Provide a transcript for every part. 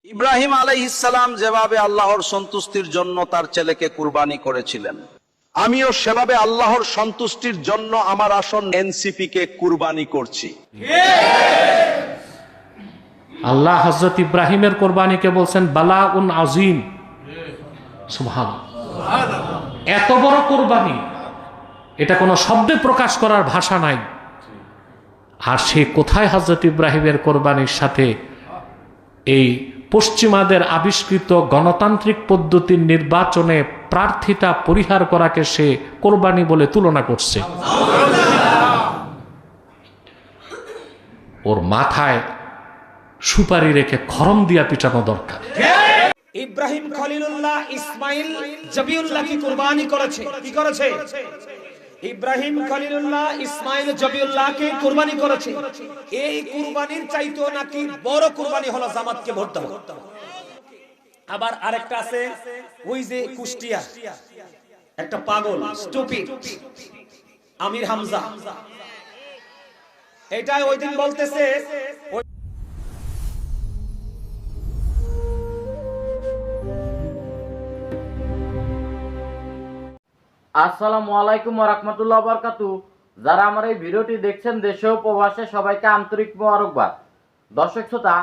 ইব্রাহিম আলাইহিস সালাম যেভাবে আল্লাহর সন্তুষ্টির জন্য তার ছেলেকে কুরবানি করেছিলেন, আমিও সেভাবে আল্লাহর সন্তুষ্টির জন্য আমার আসন এনসিপি কে কুরবানি করছি। আল্লাহ হযরত ইব্রাহিমের কোরবানিকে বলছেন বালাউন আযীম। সুবহানাল্লাহ, এত বড় কোরবানি, এটা কোনো শব্দে প্রকাশ করার ভাষা নাই। আর সে কোথায় হযরত ইব্রাহিমের কোরবানির সাথে এই পশ্চিমাদের আবিষ্কৃত গণতান্ত্রিক পদ্ধতির নির্বাচনে প্রার্থিতা পরিহার করাকে সে কোরবানি বলে তুলনা করছে। ওর মাথায় সুপারি রেখে খরম দিয়া পিটানো দরকার। ইব্রাহিম খলিলুল্লাহ ইসমাইল জবিউল্লাহকে কুরবানি করেছে। কি করেছে? ইব্রাহিম খলিলুল্লাহ ইসমাইল জবিউল্লাহকে কুরবানি করেছে। এই কুরবানির চাইতো নাকি বড় কুরবানি হলো জামাতকে ভোট দেওয়া। আবার আরেকটা আছে, ওই যে কুষ্টিয়া একটা পাগল স্টুপিড আমির হামজা, এটাই ওই দিন বলতেছে আসসালামু আলাইকুম ওয়া রাহমাতুল্লাহি ওয়া বারাকাতুহু। যারা আমার এই ভিডিওটি দেখছেন দেশে ও প্রবাসে, সবাইকে আন্তরিক মোবারকবাদ। দর্শক শ্রোতা,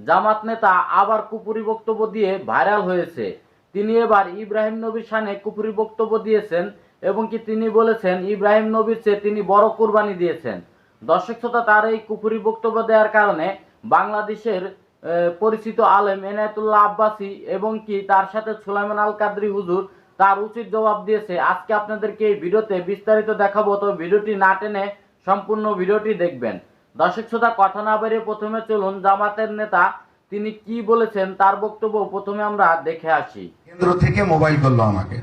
জামাত নেতা আবার কুপুরি বক্তব্য দিয়ে ভাইরাল হয়েছে। তিনি এবার ইব্রাহিম নবীর শানে কুপুরি বক্তব্য দিয়েছেন এবং কি তিনি বলেছেন ইব্রাহিম নবীর চেয়ে তিনি বড় কুরবানি দিয়েছেন। দর্শক শ্রোতা, তার এই কুপুরি বক্তব্য দেওয়ার কারণে বাংলাদেশের পরিচিত আলেম এনায়েতুল্লাহ আব্বাসী এবং কি তার সাথে সুলাইমান আল কাদরি হুজুর তার উচিত জবাব দিয়েছে। আজকে আপনাদেরকে এই ভিডিওতে বিস্তারিত দেখাবো, তো ভিডিওটি না টেনে সম্পূর্ণ ভিডিওটি দেখবেন। দর্শক শ্রোতা, কথা না বাড়িয়ে প্রথমে চলুন জামাতের নেতা তিনি কি বলেছেন তার বক্তব্য প্রথমে আমরা দেখে আসি। কেন্দ্র থেকে মোবাইল করলো আমাকে,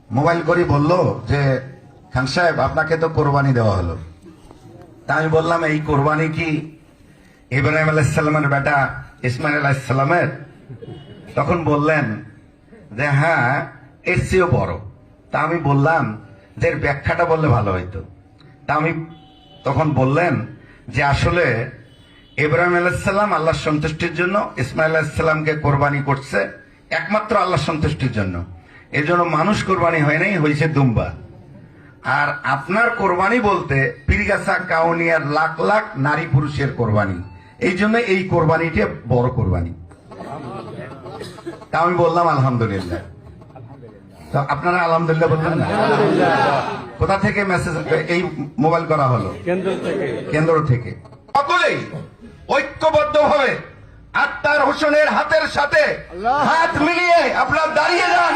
মোবাইল করে বলল যে খান সাহেব আপনাকে তো কোরবানি দেওয়া হলো। তা আমি বললাম এই কোরবানি কি ইব্রাহিম আলাইহিস সালামের বেটা ইসমাইল আলাইহিস সালামের? তখন বললেন যে হ্যাঁ, এর চেয়েও বড়। তা আমি বললাম যে এর ব্যাখ্যাটা বললে ভালো হইতো। তা আমি তখন বললেন যে আসলে ইব্রাহিম আলাইহিস সালাম আল্লাহর সন্তুষ্টির জন্য ইসমাইল আলাইহিস সালামকে কোরবানি করছে একমাত্র আল্লাহর সন্তুষ্টির জন্য। এর জন্য মানুষ কোরবানি হয় নাই, হয়েছে দুম্বা। আর আপনার কোরবানি বলতে পীরগাছা কাউনিয়ার লাখ লাখ নারী পুরুষের কোরবানি, এই জন্য এই কোরবানিটা বড় কোরবানি। তা আমি বললাম আলহামদুলিল্লাহ। তো আপনারা আলহামদুলিল্লাহ বললেন না? কোথা থেকে মেসেজ এই মোবাইল করা হলো? কেন্দ্র থেকে। সকলেই ঐক্যবদ্ধ ভাবে আত্মার হোসেনের হাতের সাথে হাত মিলিয়ে আপনার দাঁড়িয়ে যান,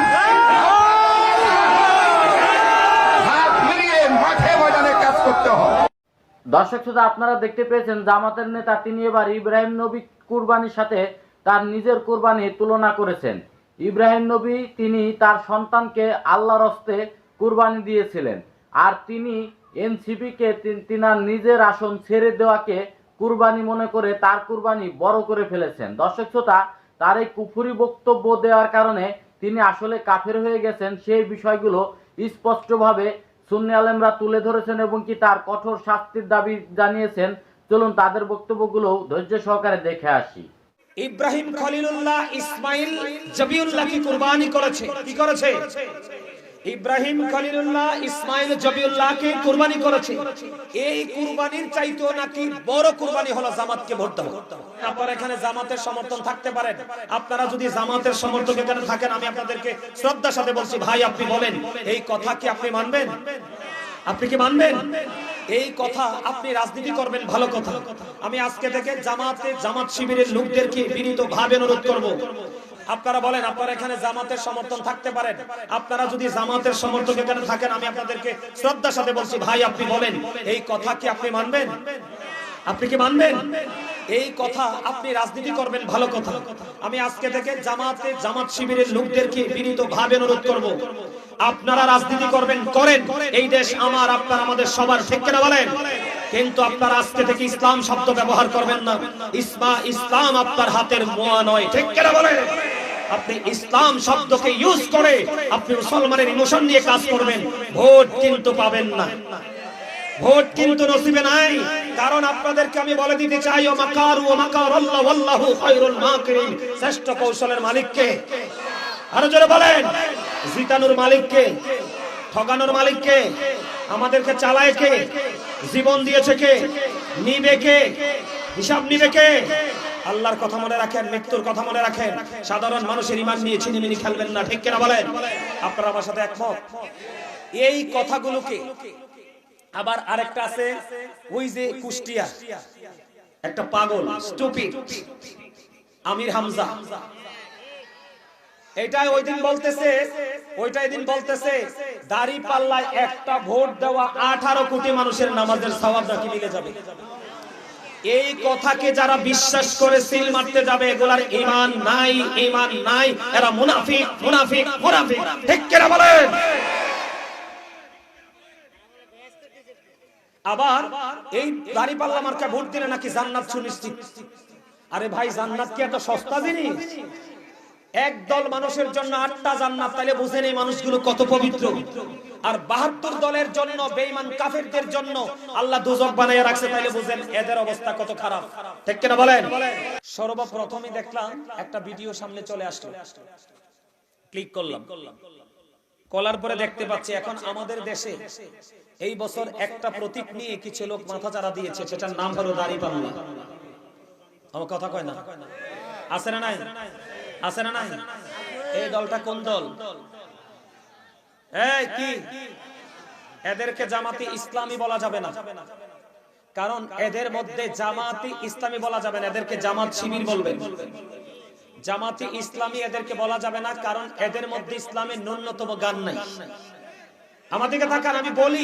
হাত মিলিয়ে মাঠে ময়দানে কাজ করতে হবে। দর্শক শ্রোতা, আপনারা দেখতে পেয়েছেন জামাতের নেতা তিনি এবার ইব্রাহিম নবী কুরবানির সাথে তার নিজের কুরবানি তুলনা করেছেন। ইব্রাহিম নবী তিনি তার সন্তানকে আল্লাহর হস্তে কুরবানি দিয়েছিলেন, আর তিনি এনসিপিকে তিনার নিজের আসন ছেড়ে দেওয়াকে কুরবানি মনে করে তার কুরবানি বড় করে ফেলেছেন। দর্শক শ্রোতা, তার এই কুফরি বক্তব্য দেওয়ার কারণে তিনি আসলে কাফের হয়ে গেছেন সেই বিষয়গুলো স্পষ্টভাবে সুন্নি আলেমরা তুলে ধরেছেন এবং কি তার কঠোর শাস্তির দাবি জানিয়েছেন। চলুন তাদের বক্তব্যগুলো ধৈর্য সহকারে দেখে আসি। ইব্রাহিম খলিলুল্লাহ ইসমাইল জবিউল্লাহকে কুরবানি করেছে। কি করেছে? ইব্রাহিম খলিলুল্লাহ ইসমাইল জবিউল্লাহকে কুরবানি করেছে। এই কুরবানির চাইতো নাকি বড় কুরবানি হলো জামাতকে ভোট দেওয়া। আপনারা এখানে জামাতের সমর্থন থাকতে পারেন, আপনারা যদি জামাতের সমর্থক এখানে থাকেন, আমি আপনাদেরকে শ্রদ্ধার সাথে বলছি, ভাই আপনি বলেন এই কথা কি আপনি মানবেন? আপনি কি মানবেন? এই কথা আপনি রাজনীতি করবেন, ভালো কথা। আমি আজকে থেকে জামাত শিবিরের লোকদেরকে বিনীত ভাবে অনুরোধ করব, আপনারা বলেন আপনারা এখানে জামাতের সমর্থন থাকতে পারেন, আপনারা যদি জামাতের সমর্থক এখানে থাকেন, আমি আপনাদেরকে শ্রদ্ধার সাথে বলছি, ভাই আপনি বলেন এই কথা কি আপনি মানবেন? আপনি কি মানবেন? এই কথা আপনি রাজনীতি করবেন, ভালো কথা। আমি আজকে থেকে জামাত শিবিরের লোকদেরকে বিনীত ভাবে অনুরোধ করব, আপনারা রাজনীতি করবেন, করেন। এই দেশ আমার, আপনার, আমাদের সবার, ঠিক কিনা বলেন? কিন্তু আপনারা আজকে থেকে ইসলাম শব্দ ব্যবহার করবেন না। ইসলাম আপনার হাতের মোয়া নয়, ঠিক কিনা বলেন? আপনি ইসলাম শব্দকে ইউজ করে আপনি মুসলমানের ইমোশন নিয়ে কাজ করবেন, ভোট কিন্তু পাবেন না, ভোট কিন্তু নসিবে নাই। কারণ আপনাদেরকে আমি বলে দিতে চাই, ও মাকারু ও মাকারাল্লাহ ওয়াল্লাহু খায়রুল মাকিরিন, শ্রেষ্ঠ কৌশলের মালিক কে? আরো জোরে বলেন। জিতানোর মালিক কে? ঠকানোর মালিক কে? আমাদেরকে চালায় কে? জীবন দিয়েছে কে? নিবে কে? হিসাব নিবে কে? আল্লাহর কথা মনে রাখেন, মৃত্যুর কথা মনে রাখেন। সাধারণ মানুষের ঈমান নিয়ে ছিনিমিনি খেলবেন না, ঠিক কিনা বলেন? আপনারা আমার সাথে একমত? এই কথাগুলোকে আবার আরেকটা আছে, ওই যে কুষ্টিয়া একটা পাগল স্টুপিড আমির হামজা, এটাই ওই দিন বলতেছে দাড়ি পাল্লায় একটা ভোট দেওয়া 18 কোটি মানুষের নামাজের সওয়াব নাকি মিলে যাবে। এই কথাকে যারা বিশ্বাস করে সিল মারতে যাবে, এগুলার ঈমান নাই, এরা মুনাফিক। ঠিক কিনা বলেন? আবার এই দাড়ি পাল্লা মার্কা ভোট দিলে নাকি জান্নাত সুনিশ্চিত। আরে ভাই, জান্নাত কি এত সস্তা জিনিস? একদল মানুষের জন্য 8টা জান্নাত, তাহলে বুঝেন এই মানুষগুলো কত পবিত্র। আর 72 দলের জন্য, বেঈমান কাফেরদের জন্য আল্লাহ দোজখ বানাইয়া রাখছে, তাহলে বুঝেন এদের অবস্থা কত খারাপ। ঠিক কিনা বলেন? সর্বপ্রথমই দেখলাম একটা ভিডিও সামনে চলে আসলো, ক্লিক করলাম, কলার পরে দেখতে পাচ্ছি এখন আমাদের দেশে এই বছর একটা প্রতীক নিয়ে কিছু লোক মাথা চাড়া দিয়েছে, সেটার নাম হলো দাড়িপাল্লা। আমার কথা কয় না? আছে না নাই? আছে না নাই? এই দলটা কোন দল? এই কি? এদেরকে জামাতি ইসলামী বলা যাবে না, কারণ এদের মধ্যে জামাতি ইসলামী বলা যাবে না, এদেরকে জামাত শিবির বলবেন। জামাতি ইসলামী এদেরকে বলা যাবে না, কারণ এদের মধ্যে ইসলামের ন্যূনতম জ্ঞান নাই। আমাদেরকে তাকান, আমি বলি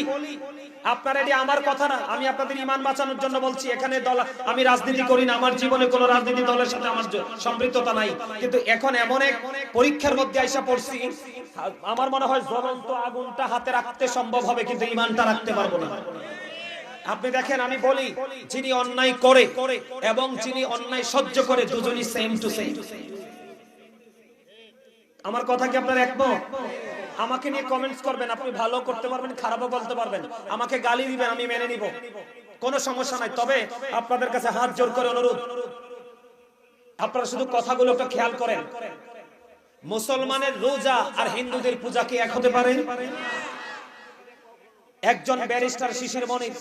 আপনারা, এটি আমার কথা না, আমি আপনাদের ঈমান বাঁচানোর জন্য বলছি। এখানে দল, আমি রাজনীতি করি না, আমার জীবনে কোনো রাজনীতি দলের সাথে আমার সম্পৃক্ততা নাই, কিন্তু এখন এমন এক পরীক্ষার মধ্যে আইসা পড়ছি, আমার মনে হয় জ্বলন্ত আগুনটা হাতে রাখতে সম্ভব হবে, কিন্তু ঈমানটা রাখতে পারবো না। আপনি দেখেন, আমি বলি, যিনি অন্যায় করে এবং যিনি অন্যায় সহ্য করে, দুজনই সেম টু সেম। আমার কথা কি আপনারা একমত? আমাকে নিয়ে কমেন্টস করবেন, আপনি ভালো করতে পারবেন, খারাপও বলতে পারবেন, আমাকে গালি দিবেন, আমি মেনে নিব, কোনো সমস্যা নাই। তবে আপনাদের কাছে হাত জোর করে অনুরোধ, আপনারা শুধু কথাগুলো একটু খেয়াল করেন। মুসলমানের রোজা আর হিন্দুদের পূজা কি এক হতে পারে? একজন ব্যারিস্টার শিশির মনির,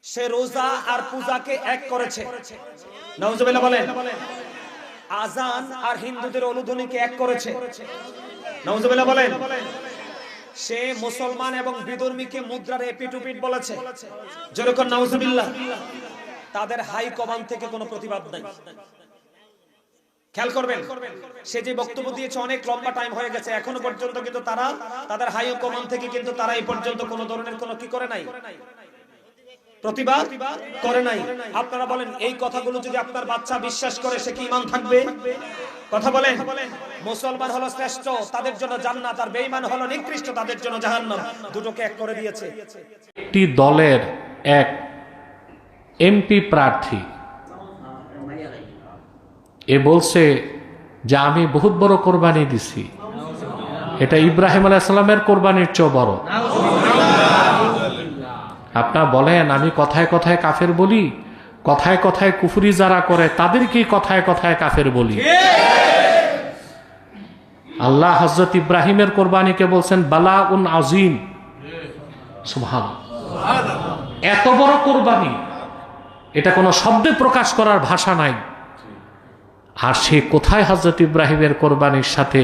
সে রোজা আর পূজাকে এক করেছে, নাউজুবিল্লাহ বলেন। আজান আর হিন্দুদের অনুধ্বনিকে এক করেছে, নাউজুবিল্লাহ বলেন। সে মুসলমান এবং বিধর্মীকে মুদ্রার এপিটুপিট বলেছে, যেরকম নাউজুবিল্লাহ। তাদের হাই কমান্ড থেকে কোনো প্রতিবাদ নাই। খেয়াল করবেন, সে যে বক্তব্য দিয়েছে অনেক লম্বা টাইম হয়ে গেছে, এখনো পর্যন্ত কিন্তু তারা, তাদের হাই কমান্ড থেকে কিন্তু তারা এই পর্যন্ত কোনো ধরনের কোনো কি করে নাই, প্রতিবাদ করে নাই। আপনারা বলেন, এই কথাগুলো যদি আপনার বাচ্চা বিশ্বাস করে, সে কি ঈমান থাকবে? কথা বলেন। মুসলমান হলো শ্রেষ্ঠ, তাদের জন্য জান্নাত, আর বেঈমান হলো নিকৃষ্ট, তাদের জন্য জাহান্নাম। দুটোকে এক করে দিয়েছে। একটি দলের এক এমপি প্রার্থী এ বলছে যে আমি বহুত বড় কোরবানি দিছি, এটা ইব্রাহিম আলাইহিস সালামের কোরবানির চেয়ে বড়। আপনারা বলেন, আমি কথায় কথায় কাফের বলি, কথায় কথায় কুফরি যারা করে তাদেরকে কথায় কথায় কাফের বলি। আল্লাহ হযরত ইব্রাহিমের কোরবানিকে বলছেন বালাউন আযীম। সুবহানাল্লাহ, এত বড় কোরবানি, এটা কোনো শব্দে প্রকাশ করার ভাষা নাই। আর সে কোথায় হযরত ইব্রাহিমের কোরবানির সাথে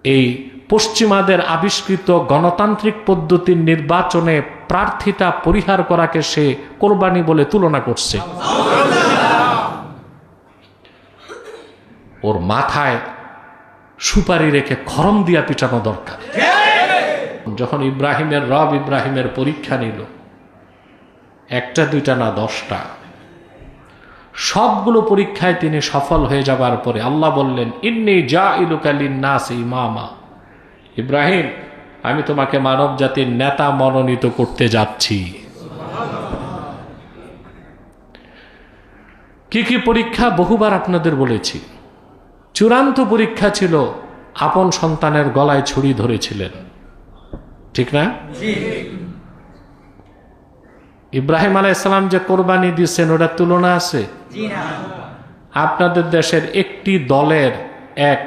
এই পশ্চিমাদের আবিষ্কৃত গণতান্ত্রিক পদ্ধতির নির্বাচনে প্রার্থিতা পরিহার করাকে সে কোরবানি বলে তুলনা করছে। ওর মাথায় সুপারি রেখে খরম দিয়া পিটানো দরকার। যখন ইব্রাহিমের রব ইব্রাহিমের পরীক্ষা নিল, একটা দুইটা না 10টা, সবগুলো পরীক্ষায় তিনি সফল হয়ে যাবার পরে আল্লাহ বললেন, ইন্নী জাইলুকা লিন-নাসি ইমামা, ইব্রাহিম, আমি তোমাকে মানব জাতির নেতা মনোনীত করতে যাচ্ছি। কি কি পরীক্ষা বহুবার আপনাদের বলেছি। চূড়ান্ত পরীক্ষা ছিল আপন সন্তানের গলায় ছুরি ধরেছিলেন, ঠিক না? ইব্রাহিম আলাইহিসসালাম যে কোরবানি দিচ্ছেন ওটার তুলনা আছে? আপনাদের দেশের একটি দলের এক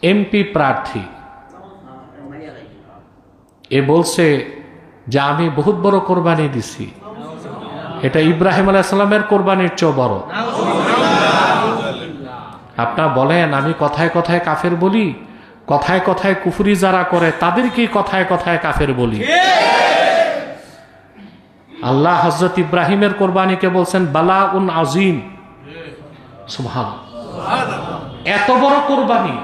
এমপি প্রার্থী এ বলছে যে আমি বহুত বড় কোরবানি দিছি, এটা ইব্রাহিম আলাইহিসসালামের কোরবানির চেয়ে বড়। আপনারা বলেন আমি কথায় কথায় কাফের বলি, কথায় কথায় কুফরি যারা করে তাদেরকে কথায় কথায় কাফের বলি। আল্লাহ হযরত ইব্রাহিমের কোরবানিকে বলছেন বালা উন আজিম। সুবহানাল্লাহ, এত বড় কোরবানি,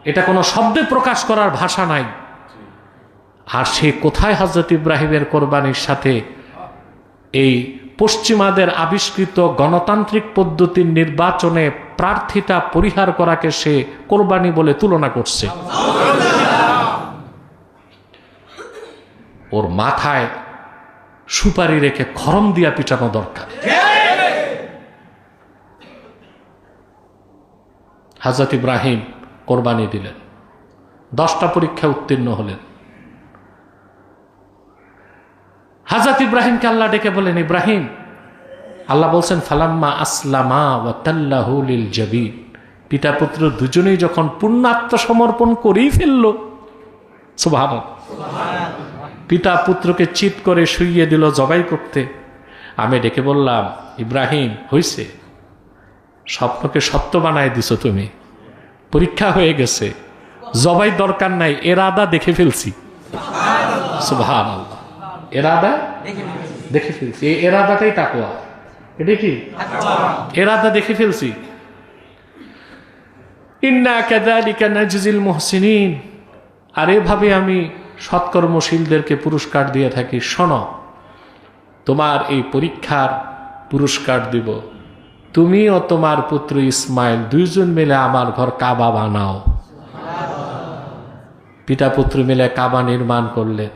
এটা কোনো শব্দে প্রকাশ করার ভাষা নাই। আর সে কোথায় হযরত ইব্রাহিমের কোরবানির সাথে এই পশ্চিমাদের আবিষ্কৃত গণতান্ত্রিক পদ্ধতির নির্বাচনে প্রার্থিতা পরিহার করাকে সে কোরবানি বলে তুলনা করছে। ওর মাথায় সুপারি রেখে খরম দিয়া পিটানো দরকার। হযরত ইব্রাহিম কোরবানি দিলেন, 10টা পরীক্ষা উত্তীর্ণ হলেন। হযরত ইব্রাহিমকে আল্লাহ ডেকে বলেন ইব্রাহিম, আল্লাহ বলছেন ফালাম্মা আসলামা ওয়া তাল্লাহু লিল জাবিন, পিতা পুত্র দুজনেই যখন পূর্ণ আত্মসমর্পণ করেই ফেলল, সুবহানাল্লাহ, পিতা পুত্রকে চিৎ করে শুইয়ে দিল জবাই করতে। আমি ডেকে বললাম ইব্রাহিম, হইছে, স্বপ্নকে সত্য বানায় দিছো তুমি, পরীক্ষা হয়ে গেছে, জবাই দরকার নাই, এরাদা দেখে ফেলছি। সুবহানাল্লাহ, এরাদা দেখে ফেলছি, এই এরাদাটাই তাকওয়া। এটা কি এরাদা দেখে ফেলছি। ইন্না কাযালিকা নাজজিল মুহসিনিন, আর এভাবে আমি সৎকর্মশীলদেরকে পুরস্কার দিয়ে থাকি। শোনো, তোমার এই পরীক্ষার পুরস্কার দিব, তুমি ও তোমার পুত্র ইসমাইল দুইজন মিলে আমার ঘর কাবা বানাও। পিতা পুত্র মিলে কাবা নির্মাণ করলেন,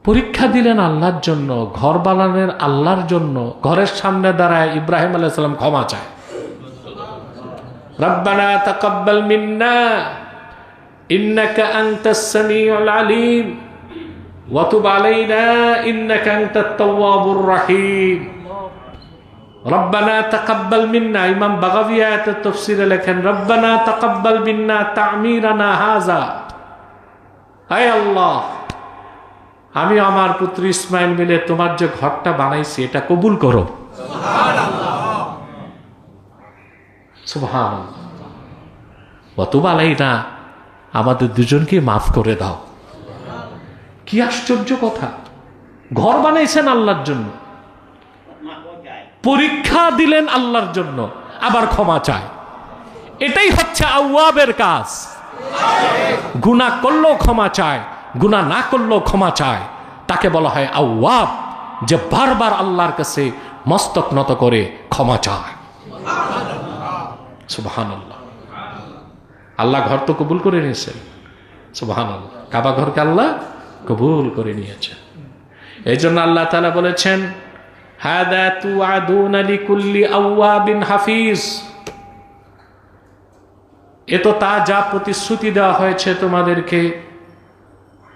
পরীক্ষা দিলেন আল্লাহর জন্য, ঘর বানালেন আল্লাহর জন্য। ঘরের সামনে দাঁড়ায় ইব্রাহিম আলাইহিস সালাম ক্ষমা চায়, রব্বানা তাকাব্বাল মিন্না ইন্নাকা আনতাস সামিউল আলিম ওয়া তুব আলাইনা ইন্নাকা আনতাত তাওয়াবুর রহিম। রব্বানা তাকাব্বাল মিন্না, ইমাম বাগাবী আয়াতের তাফসীরে লেখেন রব্বানা তাকাব্বাল মিন্না তা'মিরানা হাযা, আয় আল্লাহ, আমি আমার পুত্র ইসমাইল মিলে তোমার যে ঘরটা বানাইছি এটা কবুল করো। সুবহানাল্লাহ, ওয়া তুব আলাইনা, আমাদের দুজনকে মাফ করে দাও। কি আশ্চর্য কথা, ঘর বানাইছেন আল্লাহর জন্য, পরীক্ষা দিলেন আল্লাহর জন্য, আবার ক্ষমা চায়। এটাই হচ্ছে আওয়াবের কাজ। গুনাহ করলেও ক্ষমা চায়, গুনাহ না করলেও ক্ষমা চায়, তাকে বলা হয় আওয়াব, যে বারবার আল্লাহর কাছে মস্তক নত করে ক্ষমা চায়। সুবহানাল্লাহ, আল্লাহ ঘর তো কবুল করে নিয়েছেন। সুবহানাল্লাহ, কাবা ঘরকে আল্লাহ কবুল করে নিয়েছেন। এই জন্য আল্লাহ তাআলা বলেছেন হাদা তুআদুনা লিকুল্লি আওয়াবিন হাফিজ, এ তো তা যা প্রতিশ্রুতি দেওয়া হয়েছে তোমাদেরকে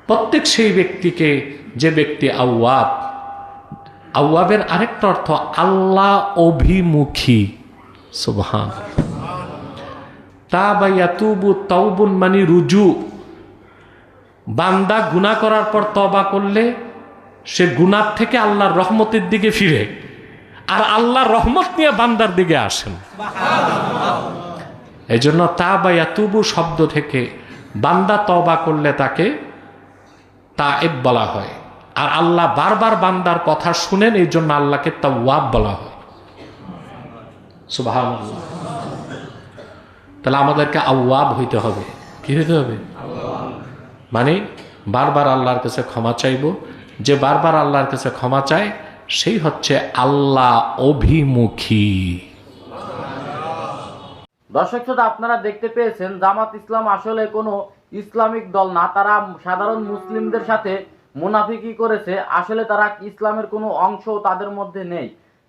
প্রত্যেক সেই ব্যক্তিকে যে ব্যক্তি আওয়াব। আওয়াবের আরেকটা অর্থ আল্লাহ অভিমুখী। সুবহানাল্লাহ, তাবা ইয়াতুবু তাওবুন মানে রুজু। বান্দা গুনাহ করার পর তওবা করলে সে গুনাহ থেকে আল্লাহর রহমতের দিকে ফিরে, আর আল্লাহর রহমত নিয়ে বান্দার দিকে আসেন। এই জন্য তাবা ইয়াতুবু শব্দ থেকে বান্দা তওবা করলে তাকে তায়েব বলা হয়, আর আল্লাহ বারবার বান্দার কথা শুনেন, এই জন্য আল্লাহকে তাওয়াব বলা হয়। সুবহানাল্লাহ, তাহলে আমাদেরকে আওয়াব হইতে হবে। কি হইতে হবে? মানে বারবার আল্লাহর কাছে ক্ষমা চাইব। যে বারবার আল্লাহর কাছে ক্ষমা চায় সেই হচ্ছে আল্লাহ অভিমুখী। দর্শক শ্রোতা, আপনারা দেখতে পেয়েছেন জামাত ইসলাম আসলে কোনো ইসলামিক দল না, তারা সাধারণ মুসলিমদের সাথে মুনাফিকি করেছে। আসলে তারা ইসলামের কোনো অংশ তাদের মধ্যে নেই।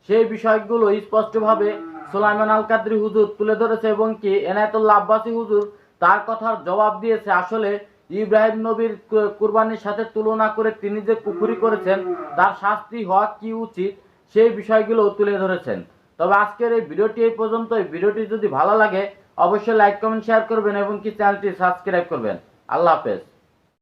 সেই বিষয়গুলো স্পষ্টভাবে সুলাইমান আল কাদরি হুজুর তুলে ধরেছে এবং কি এনায়েতুল্লাহ আব্বাসী হুজুর তার কথার জবাব দিয়েছে। আসলে ইব্রাহিম নবীর কুরবানির সাথে তুলনা করে তিনি যে কুফরি করেছেন তার শাস্তি হওয়া কি উচিত সেই বিষয়গুলো তুলে ধরেছেন। তবে আজকের এই ভিডিওটি এই পর্যন্ত। এই ভিডিওটি যদি ভালো লাগে অবশ্যই লাইক কমেন্ট শেয়ার করবেন এবং কি চ্যানেলটি সাবস্ক্রাইব করবেন। আল্লাহ হাফেজ।